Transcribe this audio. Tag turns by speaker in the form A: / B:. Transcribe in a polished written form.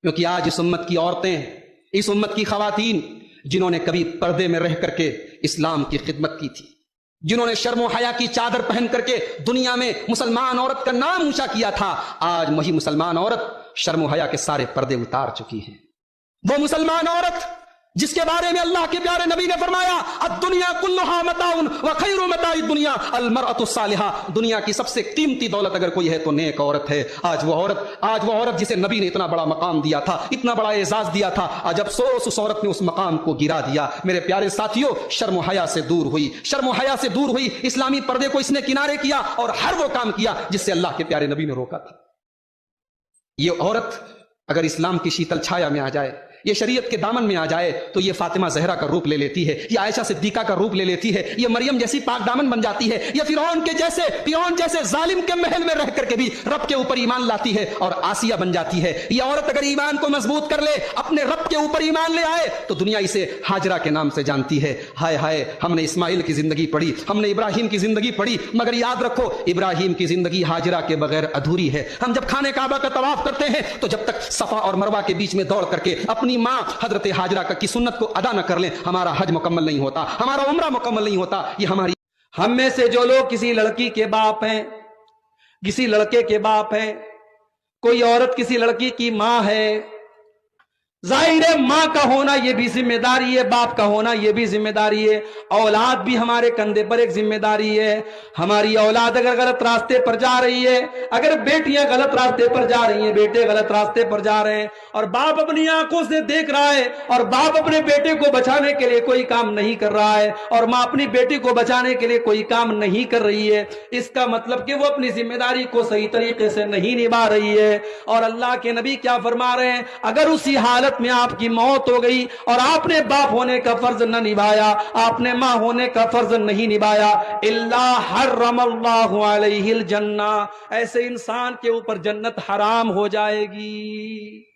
A: کیونکہ آج اس امت کی عورتیں، اس امت کی خواتین جنہوں نے کبھی پردے میں رہ کر کے اسلام کی خدمت کی تھی، جنہوں نے شرم و حیا کی چادر پہن کر کے دنیا میں مسلمان عورت کا نام اونچا کیا تھا، آج وہی مسلمان عورت شرم و حیا کے سارے پردے اتار چکی ہے۔ وہ مسلمان عورت جس کے بارے میں اللہ کے پیارے نبی نے فرمایا الدنیا کلھا متاع وخیر متاع الدنیا المرأة الصالحہ، دنیا کی سب سے قیمتی دولت اگر کوئی ہے تو نیک عورت ہے۔ آج وہ عورت جسے نبی نے اتنا بڑا مقام دیا تھا، اتنا بڑا اعزاز دیا تھا، آج افسوس اس عورت نے اس مقام کو گرا دیا۔ میرے پیارے ساتھیوں، شرم و حیا سے دور ہوئی، شرم و حیا سے دور ہوئی، اسلامی پردے کو اس نے کنارے کیا اور ہر وہ کام کیا جس سے اللہ کے پیارے نبی نے روکا تھا۔ یہ عورت اگر اسلام کی شیتل چھایا میں آ جائے، یہ شریعت کے دامن میں آ جائے تو یہ فاطمہ زہرا کا روپ لے لیتی ہے، یہ عائشہ صدیقہ کا روپ لے لیتی ہے، یہ مریم جیسی پاک دامن بن جاتی ہے، یہ فرعون جیسے ظالم کے محل میں رہ کر کے بھی رب کے اوپر ایمان لاتی ہے اور آسیہ بن جاتی ہے۔ یہ عورت اگر ایمان کو مضبوط کر لے، اپنے رب کے اوپر ایمان لے آئے تو دنیا اسے ہاجرہ کے نام سے جانتی ہے۔ ہائے ہائے، ہم نے اسماعیل کی زندگی پڑھی، ہم نے ابراہیم کی زندگی پڑھی، مگر یاد رکھو ابراہیم کی زندگی ہاجرہ کے بغیر ادھوری ہے۔ ہم جب خانہ کعبہ کا طواف کرتے ہیں تو جب تک صفا اور مروہ کے بیچ میں دوڑ کر کے اپنی ماں حضرت ہاجرہ کی سنت کو ادا نہ کر لیں، ہمارا حج مکمل نہیں ہوتا، ہمارا عمرہ مکمل نہیں ہوتا۔ یہ ہماری
B: ہم میں سے جو لوگ کسی لڑکی کے باپ ہیں، کسی لڑکے کے باپ ہیں، کوئی عورت کسی لڑکی کی ماں ہے، ظاہر ہے ماں کا ہونا یہ بھی ذمہ داری ہے، باپ کا ہونا یہ بھی ذمہ داری ہے، اولاد بھی ہمارے کندھے پر ایک ذمہ داری ہے۔ ہماری اولاد اگر غلط راستے پر جا رہی ہے، اگر بیٹیاں غلط راستے پر جا رہی ہیں، بیٹے غلط راستے پر جا رہے ہیں اور باپ اپنی آنکھوں سے دیکھ رہا ہے اور باپ اپنے بیٹے کو بچانے کے لیے کوئی کام نہیں کر رہا ہے اور ماں اپنی بیٹی کو بچانے کے لیے کوئی کام نہیں کر رہی ہے، اس کا مطلب کہ وہ اپنی ذمہ داری کو صحیح طریقے سے نہیں نبھا رہی ہے۔ اور اللہ کے نبی کیا فرما رہے ہیں؟ اگر اسی حالت میں آپ کی موت ہو گئی اور آپ نے باپ ہونے کا فرض نہ نبھایا، آپ نے ماں ہونے کا فرض نہیں نبھایا، الا حرم اللہ علیہ الجنہ، ایسے انسان کے اوپر جنت حرام ہو جائے گی۔